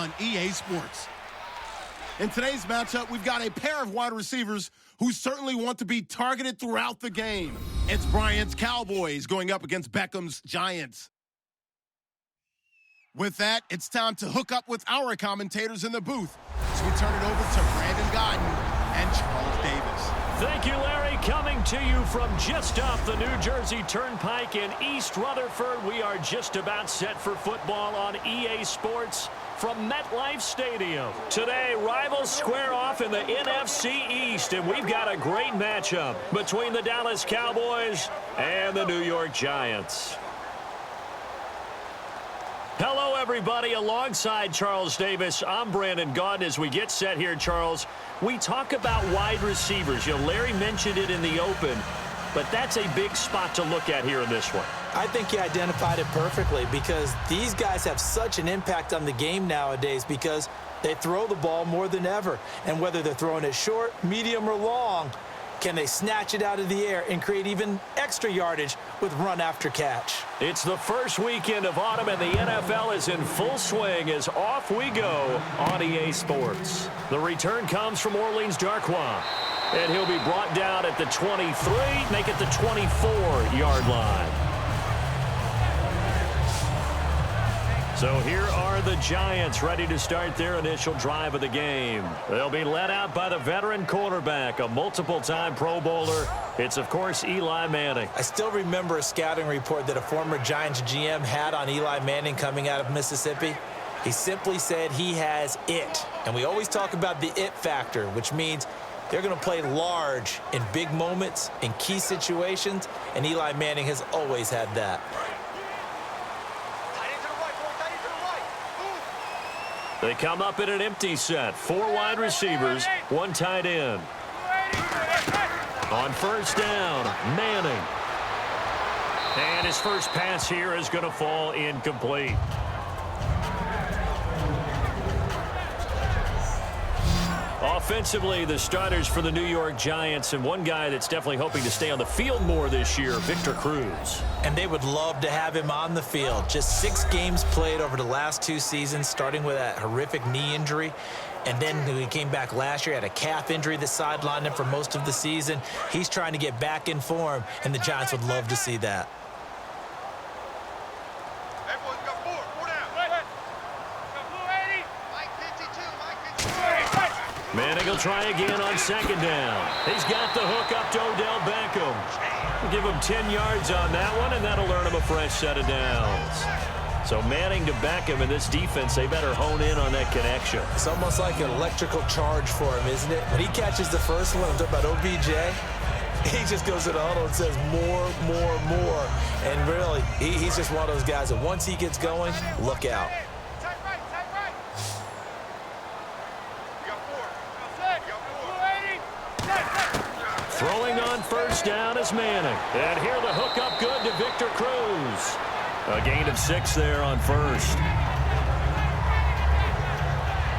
on EA Sports. In today's matchup, we've got a pair of wide receivers who certainly want to be targeted throughout the game. It's Bryant's Cowboys going up against Beckham's Giants. With that, it's time to hook up with our commentators in the booth. So we turn it over to Brandon Godden and Charles Davis. Thank you, Larry. Coming to you from just off the New Jersey Turnpike in East Rutherford. We are just about set for football on EA Sports from MetLife Stadium. Today, rivals square off in the NFC East, and we've got a great matchup between the Dallas Cowboys and the New York Giants. Hello, everybody. Alongside Charles Davis, I'm Brandon Gaudin. As we get set here, Charles, we talk about wide receivers. You know, Larry mentioned it in the open, but that's a big spot to look at here in this one. I think you identified it perfectly because these guys have such an impact on the game nowadays because they throw the ball more than ever. And whether they're throwing it short, medium, or long, can they snatch it out of the air and create even extra yardage with run after catch? It's the first weekend of autumn, and the NFL is in full swing as off we go on EA Sports. The return comes from Orleans Darkwa, and he'll be brought down at the 23, make it the 24-yard line. So here are the Giants ready to start their initial drive of the game. They'll be led out by the veteran quarterback, a multiple-time Pro Bowler. It's, of course, Eli Manning. I still remember a scouting report that a former Giants GM had on Eli Manning coming out of Mississippi. He simply said he has it. And we always talk about the it factor, which means they're going to play large in big moments, in key situations, and Eli Manning has always had that. They come up in an empty set. 4 wide receivers, 1 tight end. On first down, Manning. And his first pass here is going to fall incomplete. Offensively, the starters for the New York Giants, and one guy that's definitely hoping to stay on the field more this year, Victor Cruz. And they would love to have him on the field. Just 6 games played over the last 2 seasons, starting with that horrific knee injury. And then when he came back last year, had a calf injury that sidelined him for most of the season. He's trying to get back in form, and the Giants would love to see that. Manning will try again on second down. He's got the hook up to Odell Beckham. We'll give him 10 yards on that one, and that'll earn him a fresh set of downs. So Manning to Beckham in this defense, they better hone in on that connection. It's almost like an electrical charge for him, isn't it? When he catches the first one, I'm talking about OBJ, he just goes to the huddle and says more, more, more. And really, he's just one of those guys that once he gets going, look out. Throwing on first down is Manning. And here the hook up good to Victor Cruz. A gain of 6 there on first.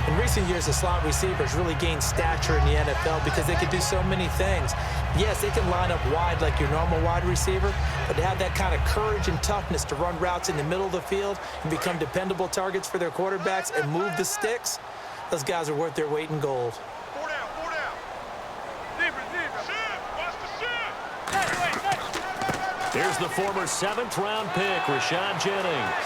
In recent years, the slot receivers really gained stature in the NFL because they can do so many things. Yes, they can line up wide like your normal wide receiver, but to have that kind of courage and toughness to run routes in the middle of the field and become dependable targets for their quarterbacks and move the sticks, those guys are worth their weight in gold. Here's the former 7th-round pick, Rashad Jennings.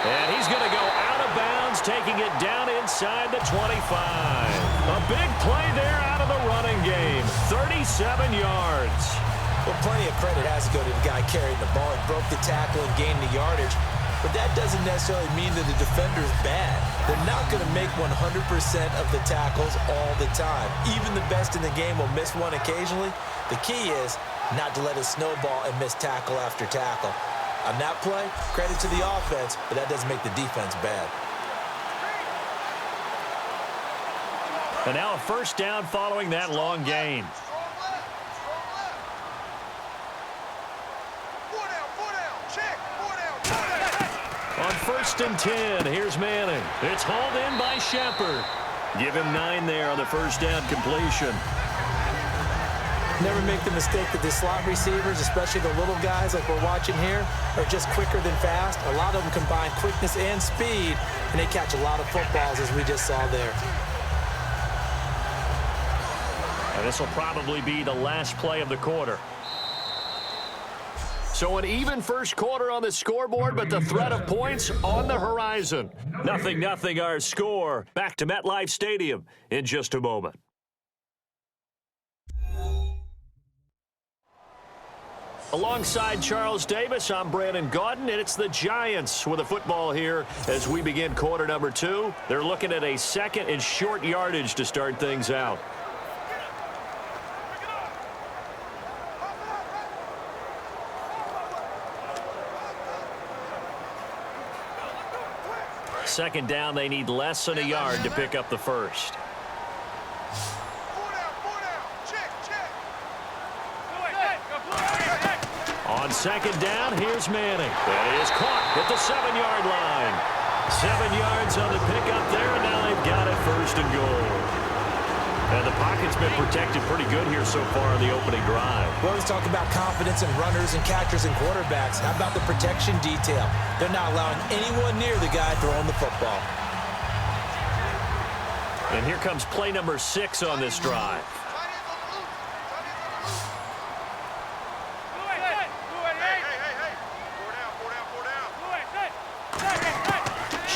And he's going to go out of bounds, taking it down inside the 25. A big play there out of the running game. 37 yards. Well, plenty of credit has to go to the guy carrying the ball. He broke the tackle and gained the yardage. But that doesn't necessarily mean that the defender's bad. They're not going to make 100% of the tackles all the time. Even the best in the game will miss one occasionally. The key is not to let it snowball and miss tackle after tackle. On that play, credit to the offense, but that doesn't make the defense bad. And now a first down following that long gain. On first and 10, here's Manning. It's hauled in by Shepard. Give him 9 there on the first down completion. Never make the mistake that the slot receivers, especially the little guys like we're watching here, are just quicker than fast. A lot of them combine quickness and speed, and they catch a lot of footballs, as we just saw there. And this will probably be the last play of the quarter. So an even first quarter on the scoreboard, but the threat of points on the horizon. 0-0 our score. Back to MetLife Stadium in just a moment. Alongside Charles Davis, I'm Brandon Gaudin, and it's the Giants with a football here as we begin quarter number 2. They're looking at a second and short yardage to start things out. Second down, they need less than a yard to pick up the first. On second down, here's Manning. That is caught at the 7-yard line. 7 yards on the pickup there, and now they've got it first and goal. And the pocket's been protected pretty good here so far on the opening drive. Well, let's talk about confidence in runners and catchers and quarterbacks. How about the protection detail? They're not allowing anyone near the guy throwing the football. And here comes play number 6 on this drive.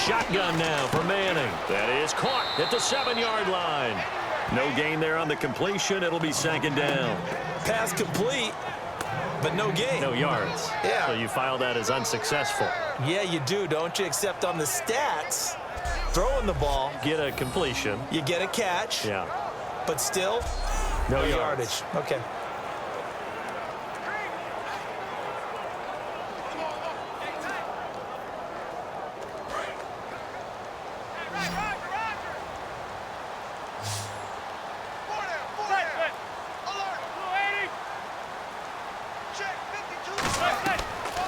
Shotgun now for Manning. That is caught at the 7-yard line. No gain there on the completion. It'll be second down. Pass complete, but no gain. No yards. Yeah. So you file that as unsuccessful. Yeah, you do, don't you? Except on the stats, throwing the ball. Get a completion. You get a catch. Yeah. But still, no yardage. Okay.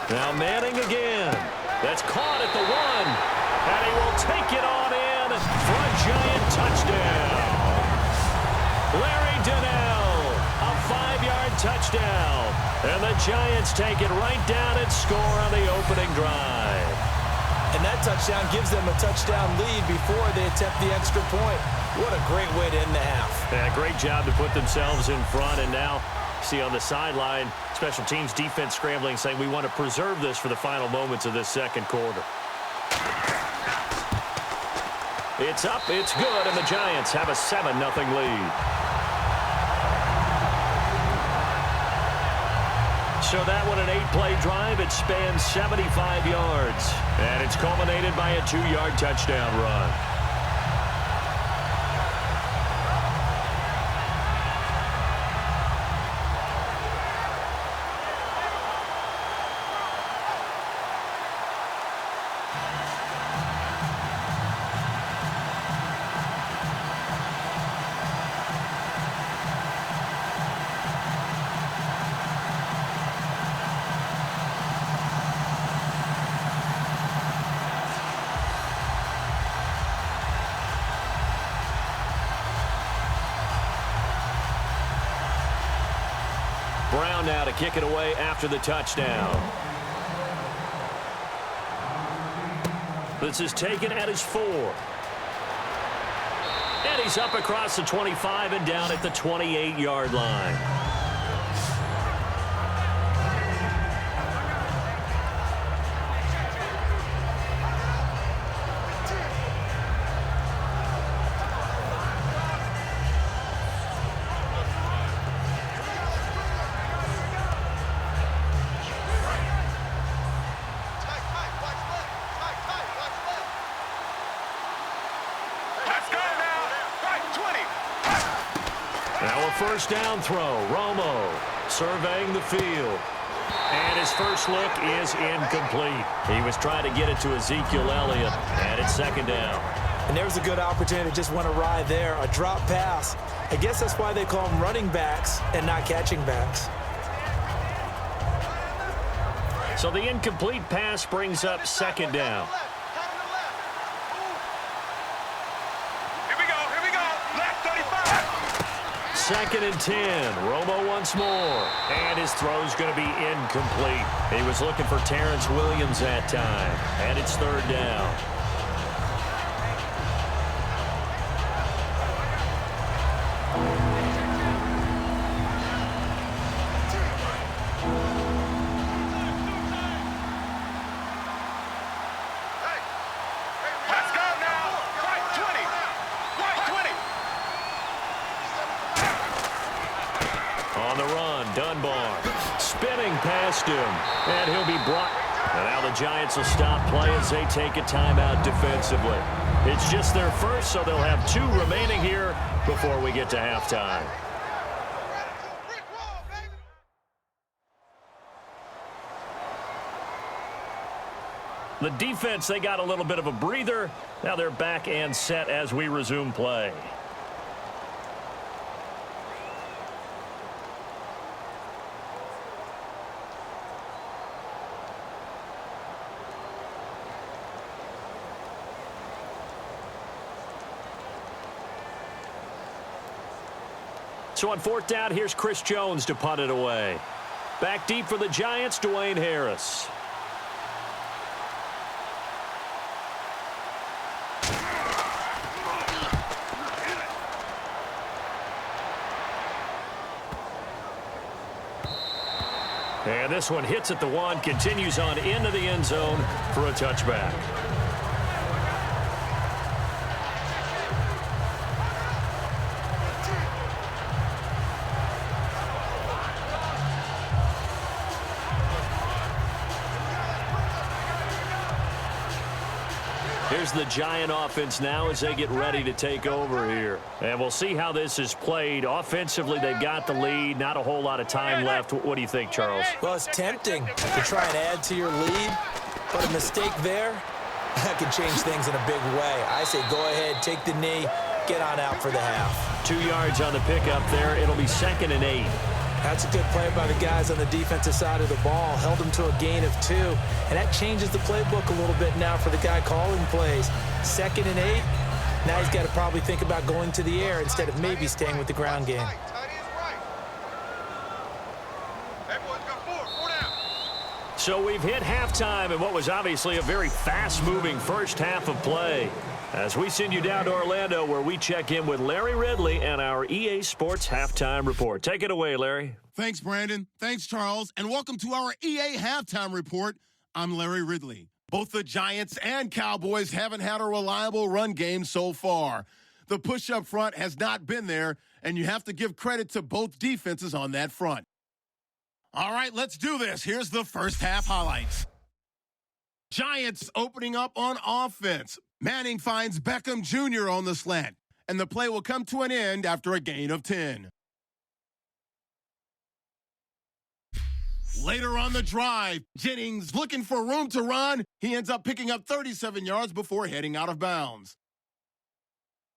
Now Manning again. That's caught at the 1. And he will take it on in for a Giant touchdown. Larry Donnell, a 5-yard touchdown. And the Giants take it right down and score on the opening drive. And that touchdown gives them a touchdown lead before they attempt the extra point. What a great way to end the half. Yeah, great job to put themselves in front, and now see on the sideline, special teams defense scrambling, saying we want to preserve this for the final moments of this second quarter. It's up, it's good, and the Giants have a 7-0 lead. So that one, an 8-play drive. It spans 75 yards, and it's culminated by a 2-yard touchdown run. Brown now to kick it away after the touchdown. This is taken at his 4. And he's up across the 25 and down at the 28-yard line. Now a first down throw. Romo surveying the field. And his first look is incomplete. He was trying to get it to Ezekiel Elliott, and it's second down. And there's a good opportunity to just want to ride there. A drop pass. I guess that's why they call them running backs and not catching backs. So the incomplete pass brings up second down. 2nd and 10. Romo once more. And his throw's going to be incomplete. He was looking for Terrence Williams that time. And it's 3rd down. Past him, and he'll be brought. And now the Giants will stop play as they take a timeout defensively. It's just their first, so they'll have 2 remaining here before we get to halftime. The defense, they got a little bit of a breather. Now they're back and set as we resume play. So on 4th down, here's Chris Jones to punt it away. Back deep for the Giants, Dwayne Harris. And this one hits at the 1, continues on into the end zone for a touchback. Here's the Giant offense now as they get ready to take over here. And we'll see how this is played. Offensively, they've got the lead. Not a whole lot of time left. What do you think, Charles? Well, it's tempting to try and add to your lead, but a mistake there, that can change things in a big way. I say go ahead, take the knee, get on out for the half. 2 yards on the pickup there. It'll be 2nd and 8. That's a good play by the guys on the defensive side of the ball. Held them to a gain of 2. And that changes the playbook a little bit now for the guy calling plays. 2nd and 8. Now he's got to probably think about going to the air instead of maybe staying with the ground game. So we've hit halftime in what was obviously a very fast-moving first half of play. As we send you down to Orlando, where we check in with Larry Ridley and our EA Sports Halftime Report. Take it away, Larry. Thanks, Brandon. Thanks, Charles. And welcome to our EA Halftime Report. I'm Larry Ridley. Both the Giants and Cowboys haven't had a reliable run game so far. The push up front has not been there, and you have to give credit to both defenses on that front. All right, let's do this. Here's the first half highlights. Giants opening up on offense. Manning finds Beckham Jr. on the slant, and the play will come to an end after a gain of 10. Later on the drive, Jennings looking for room to run. He ends up picking up 37 yards before heading out of bounds.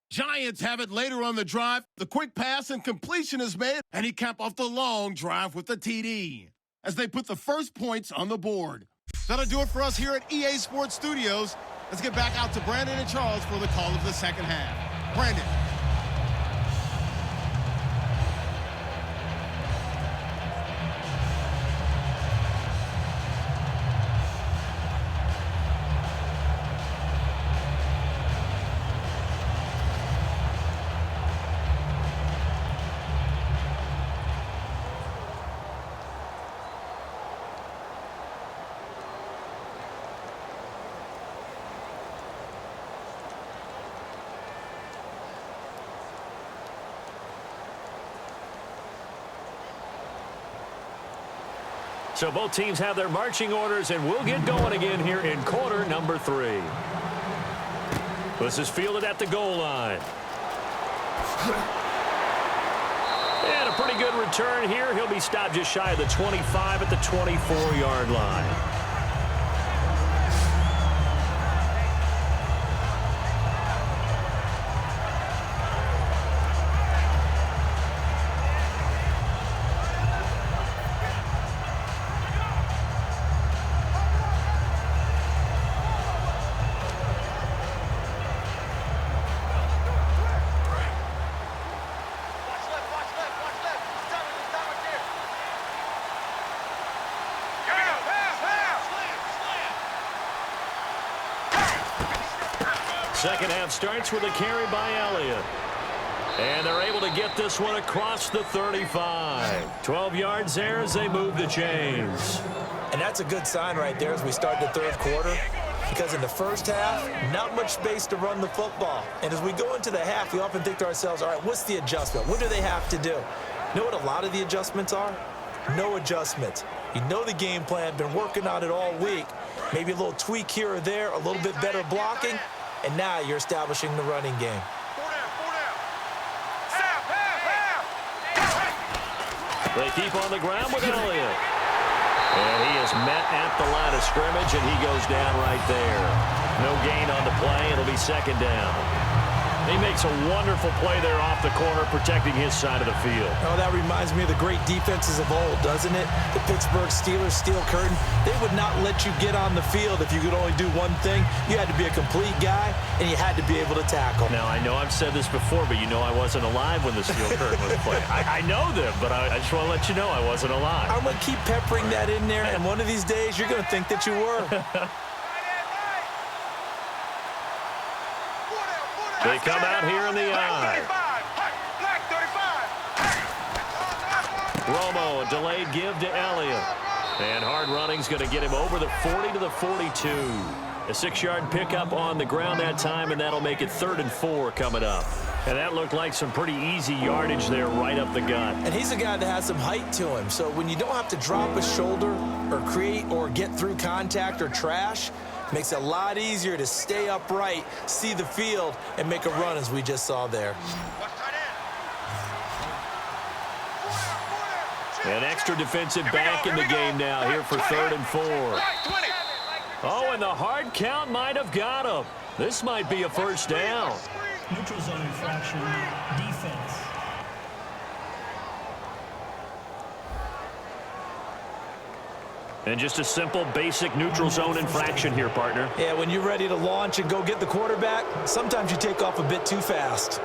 Giants have it later on the drive. The quick pass and completion is made, and he capped off the long drive with the TD as they put the first points on the board. That'll do it for us here at EA Sports Studios. Let's get back out to Brandon and Charles for the call of the second half. Brandon. So both teams have their marching orders, and we'll get going again here in quarter number 3. This is fielded at the goal line. And a pretty good return here. He'll be stopped just shy of the 25 at the 24-yard line. Second half starts with a carry by Elliott. And they're able to get this one across the 35. 12 yards there as they move the chains. And that's a good sign right there as we start the third quarter. Because in the first half, not much space to run the football. And as we go into the half, we often think to ourselves, all right, what's the adjustment? What do they have to do? You know what a lot of the adjustments are? No adjustments. You know the game plan, been working on it all week. Maybe a little tweak here or there, a little bit better blocking, and now you're establishing the running game. They keep on the ground with Elliott. And he is met at the line of scrimmage, and he goes down right there. No gain on the play. It'll be second down. He makes a wonderful play there off the corner, protecting his side of the field. Oh, that reminds me of the great defenses of old, doesn't it? The Pittsburgh Steelers, steel curtain. They would not let you get on the field if you could only do one thing. You had to be a complete guy, and you had to be able to tackle. Now, I know I've said this before, but you know I wasn't alive when the steel curtain was played. I know them, but I just want to let you know I wasn't alive. I'm going to keep peppering that in there, and one of these days you're going to think that you were. They come out here in the eye. Romo, a delayed give to Elliott. And hard running's going to get him over the 40 to the 42. A 6-yard pickup on the ground that time, and that'll make it 3rd and 4 coming up. And that looked like some pretty easy yardage there right up the gut. And he's a guy that has some height to him. So when you don't have to drop a shoulder or create or get through contact or trash, makes it a lot easier to stay upright, see the field, and make a run as we just saw there. An extra defensive back in the game now here for 3rd and 4. Oh, and the hard count might have got him. This might be a first down. Neutral zone infraction, defense. And just a simple, basic neutral zone infraction here, partner. Yeah, when you're ready to launch and go get the quarterback, sometimes you take off a bit too fast.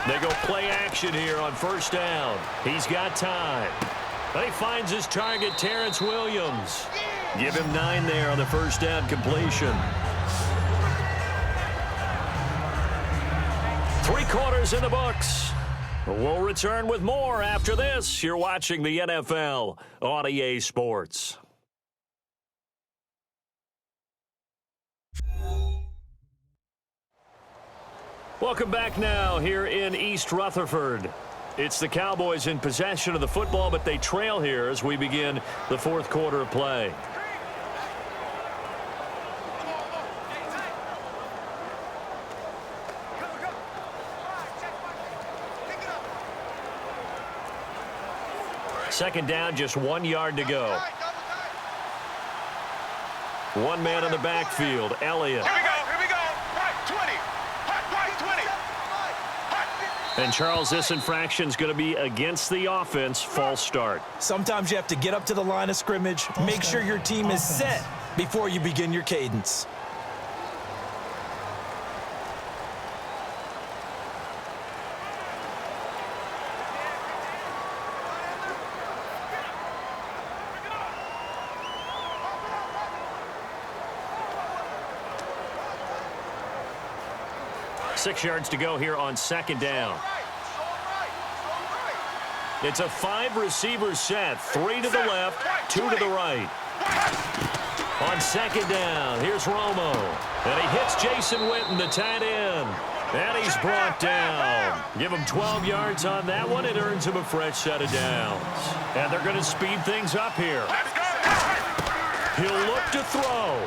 They go play action here on first down. He's got time. But he finds his target, Terrence Williams. Give him 9 there on the first down completion. 3 quarters in the books. We'll return with more after this. You're watching the NFL on EA Sports. Welcome back now here in East Rutherford. It's the Cowboys in possession of the football, but they trail here as we begin the 4th quarter of play. Second down, just 1 yard to go. One man in the backfield, Elliott. Here we go. Right, 20. Right, 20. And Charles, this infraction's going to be against the offense. False start. Sometimes you have to get up to the line of scrimmage, make sure your team is set before you begin your cadence. Six yards to go here on second down. It's a 5-receiver set. 3 to the left, 2 to the right. On second down, here's Romo. And he hits Jason Witten, the tight end. And he's brought down. Give him 12 yards on that one. It earns him a fresh set of downs. And they're going to speed things up here. He'll look to throw.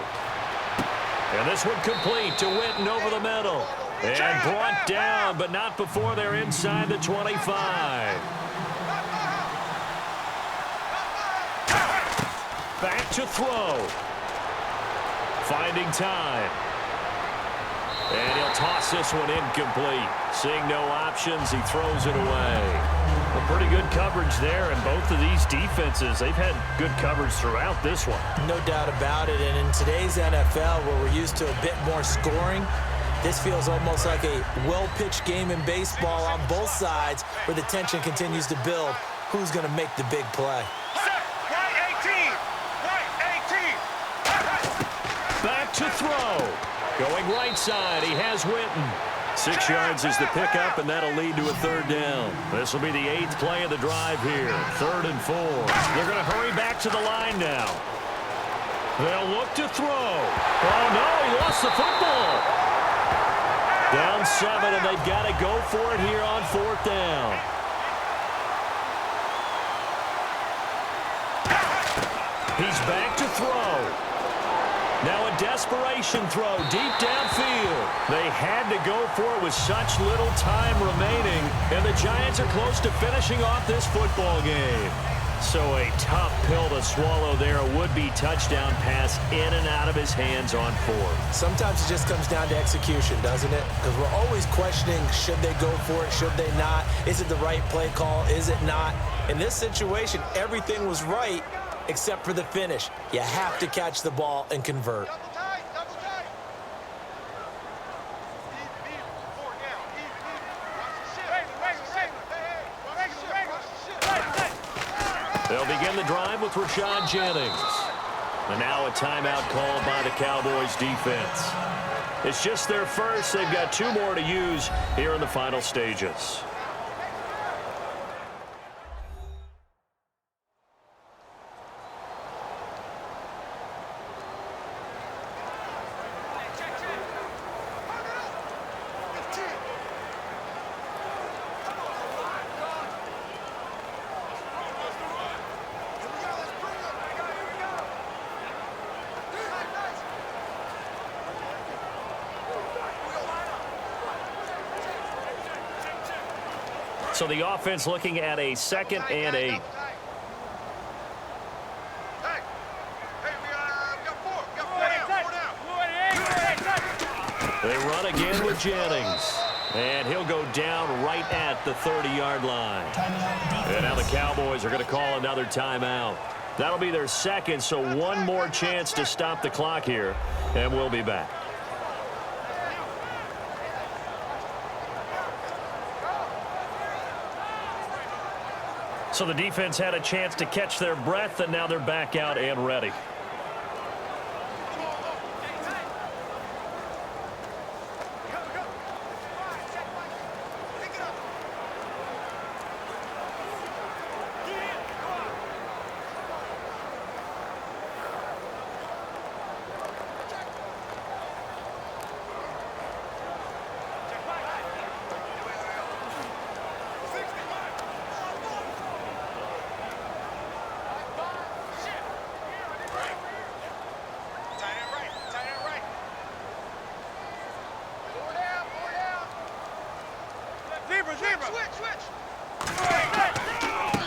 And this one complete to Witten over the middle. And brought down, but not before they're inside the 25. Back to throw. Finding time. And he'll toss this one incomplete. Seeing no options, he throws it away. Well, pretty good coverage there, and both of these defenses, they've had good coverage throughout this one. No doubt about it, and in today's NFL, where we're used to a bit more scoring, this feels almost like a well-pitched game in baseball on both sides where the tension continues to build. Who's going to make the big play? Right 18. Right 18. Back to throw. Going right side, he has Witten. 6 yards is the pickup, and that'll lead to a third down. This will be the 8th play of the drive here. 3rd and 4. They're going to hurry back to the line now. They'll look to throw. Oh, no, he lost the football. Down 7, and they've got to go for it here on 4th down. He's back to throw. Now a desperation throw deep downfield. They had to go for it with such little time remaining, and the Giants are close to finishing off this football game. So a tough pill to swallow there. A would-be touchdown pass in and out of his hands on 4th. Sometimes it just comes down to execution, doesn't it? Because we're always questioning, should they go for it, should they not? Is it the right play call, is it not? In this situation, everything was right except for the finish. You have to catch the ball and convert. Double tight. Double tight. Even. 4 down. Even. They'll begin the drive with Rashad Jennings. And now a timeout called by the Cowboys defense. It's just their first. They've got 2 more to use here in the final stages. So the offense looking at a 2nd and 8. Hey, we got 4 down. They run again with Jennings. And he'll go down right at the 30-yard line. And now the Cowboys are going to call another timeout. That'll be their 2nd, so 1 more chance to stop the clock here. And we'll be back. So the defense had a chance to catch their breath, and now they're back out and ready.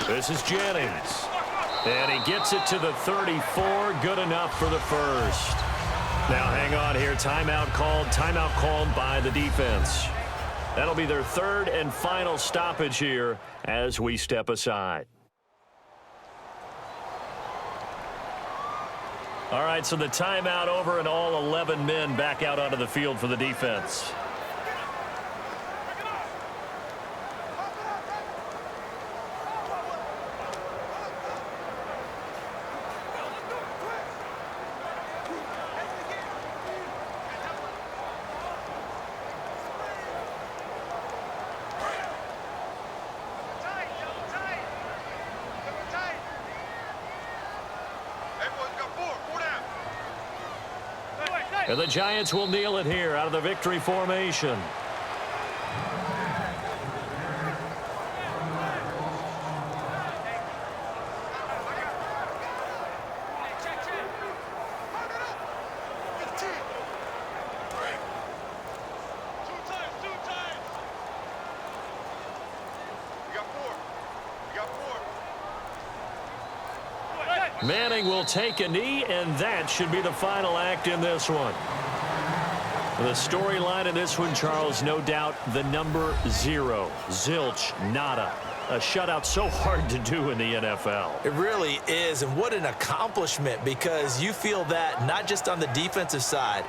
This is Jennings. And he gets it to the 34. Good enough for the first. Now hang on here. Timeout called by the defense. That'll be their 3rd and final stoppage here as we step aside. All right, so the timeout over and all 11 men back out onto the field for the defense. And the Giants will kneel it here out of the victory formation. Manning will take a knee, and that should be the final act in this one. The storyline in this one, Charles, no doubt the number 0. Zilch, nada. A shutout so hard to do in the NFL. It really is, and what an accomplishment, because you feel that not just on the defensive side,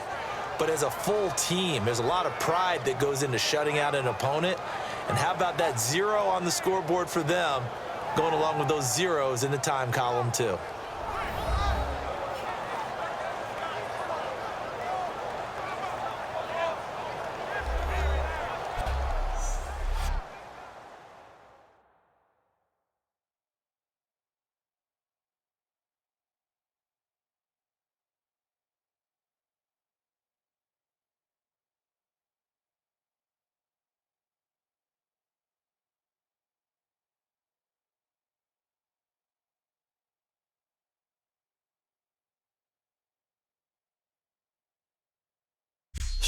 but as a full team. There's a lot of pride that goes into shutting out an opponent. And how about that 0 on the scoreboard for them, going along with those zeros in the time column too.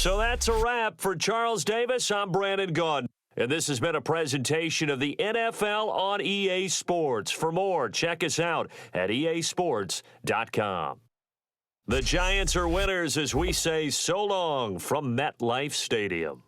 So that's a wrap. For Charles Davis, I'm Brandon Gaudin. And this has been a presentation of the NFL on EA Sports. For more, check us out at easports.com. The Giants are winners as we say so long from MetLife Stadium.